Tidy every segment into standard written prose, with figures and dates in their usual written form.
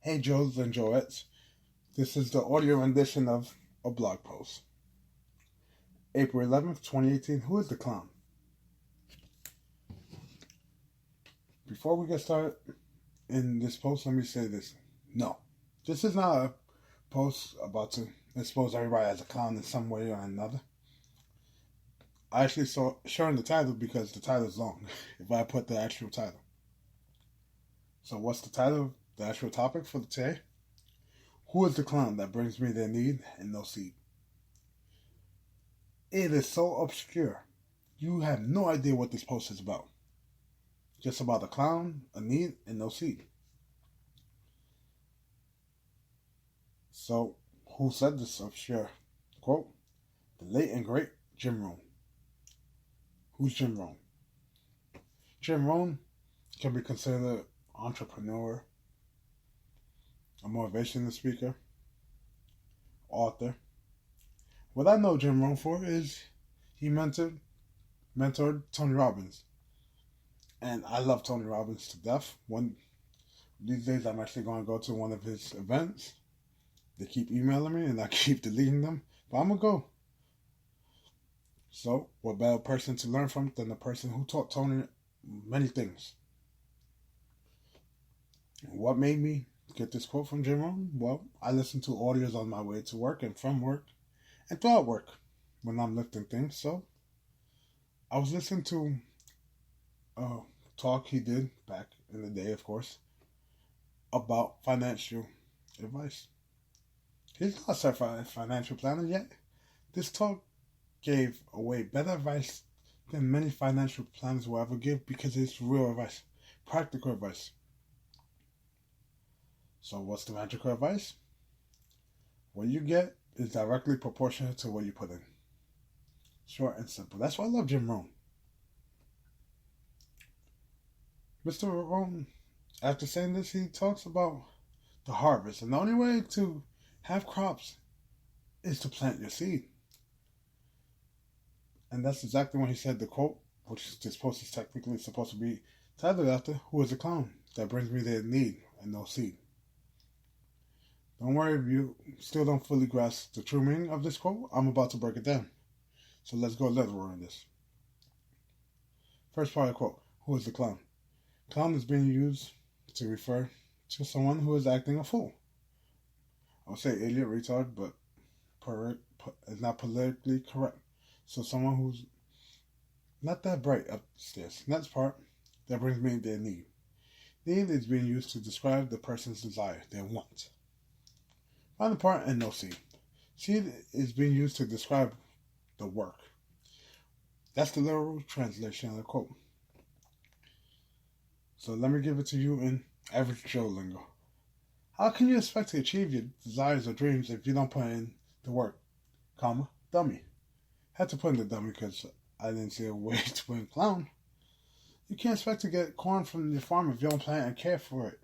Hey Joes and Joettes, this is the audio rendition of a blog post. April 11th, 2018, Who is the Clown? Before we get started in this post, let me say this. No, this is not a post about to expose everybody as a clown in some way or another. I actually saw showing the title because the title is long, if I put the actual title. So what's the title, the actual topic for today? Who is the clown that brings me their need and no seed? It is so obscure. You have no idea what this post is about. Just about a clown, a need, and no seed. So, who said this obscure quote? The late and great Jim Rohn. Who's Jim Rohn? Jim Rohn can be considered an entrepreneur, a motivational speaker, author. What I know Jim Rohn for is he mentored Tony Robbins. And I love Tony Robbins to death. These days I'm actually going to go to one of his events. They keep emailing me and I keep deleting them. But I'm going to go. So, what better person to learn from than the person who taught Tony many things? What made me get this quote from Jim Rohn? Well, I listen to audios on my way to work and from work and throughout work when I'm lifting things. So, I was listening to a talk he did back in the day, of course, about financial advice. He's not a certified financial planner yet. This talk gave away better advice than many financial planners will ever give because it's real advice, practical advice. So what's the magical advice? What you get is directly proportional to what you put in. Short and simple. That's why I love Jim Rohn. Mr. Rohn, after saying this, he talks about the harvest. And the only way to have crops is to plant your seed. And that's exactly when he said the quote, which this post is technically supposed to be titled after, Who is the clown that brings me their need and no seed? Don't worry if you still don't fully grasp the true meaning of this quote. I'm about to break it down. So let's go literal in this. First part of the quote, Who is the clown? Clown is being used to refer to someone who is acting a fool. I'll say idiot, retard, but it's not politically correct. So someone who's not that bright upstairs. Next part, that brings me their need. Need is being used to describe the person's desire, their want. Final part, and no seed. Seed is being used to describe the work. That's the literal translation of the quote. So let me give it to you in average Joe lingo. How can you expect to achieve your desires or dreams if you don't put in the work, dummy? Had to put in the dummy because I didn't see a way to put in clown. You can't expect to get corn from the farm if you don't plant and care for it.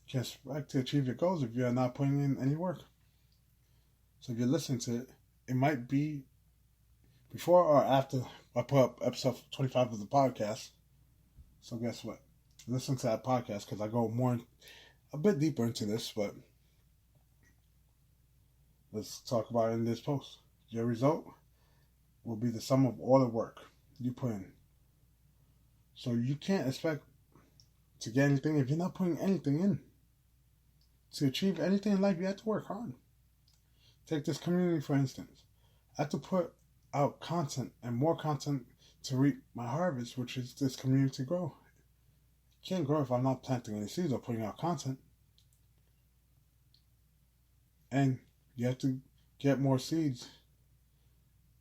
You can't expect to achieve your goals if you're not putting in any work. So if you're listening to it, it might be before or after I put up episode 25 of the podcast. So guess what? Listen to that podcast because I go a bit deeper into this, but let's talk about it in this post. Your result will be the sum of all the work you put in. So you can't expect to get anything if you're not putting anything in. To achieve anything in life, you have to work hard. Take this community, for instance. I have to put out content and more content to reap my harvest, which is this community grow. It can't grow if I'm not planting any seeds or putting out content. And you have to get more seeds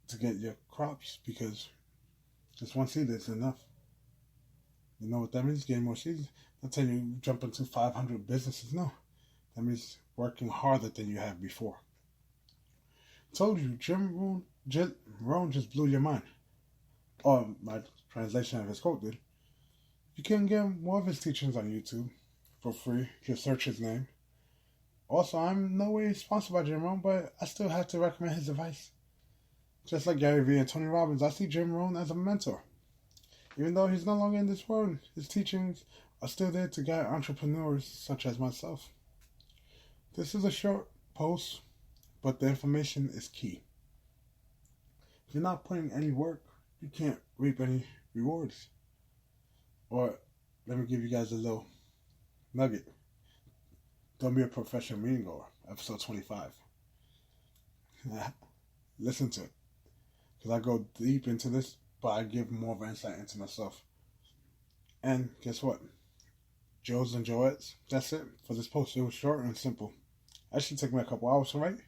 to get your crops because just one seed is enough. You know what that means? Getting more seeds. Not telling you jump into 500 businesses. No. That means working harder than you have before. Told you, Jim Rohn just blew your mind. Or my translation of his quote did. You can get more of his teachings on YouTube for free. Just search his name. Also, I'm no way sponsored by Jim Rohn, but I still have to recommend his advice. Just like Gary Vee and Tony Robbins, I see Jim Rohn as a mentor. Even though he's no longer in this world, his teachings are still there to guide entrepreneurs such as myself. This is a short post, but the information is key. If you're not putting any work, you can't reap any rewards. Or let me give you guys a little nugget. Don't be a professional meeting goer, episode 25. Listen to it. Because I go deep into this, but I give more of an insight into myself. And guess what? Joes and Joettes, that's it for this post. It was short and simple. I should take me a couple hours to write.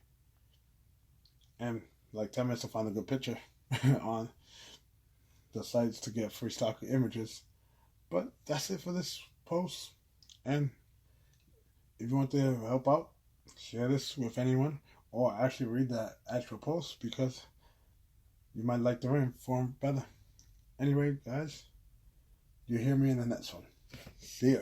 And like 10 minutes to find a good picture on the sites to get free stock images. But that's it for this post. And if you want to help out, share this with anyone or actually read that actual post because you might like the written form better. Anyway, guys, you hear me in the next one. See ya.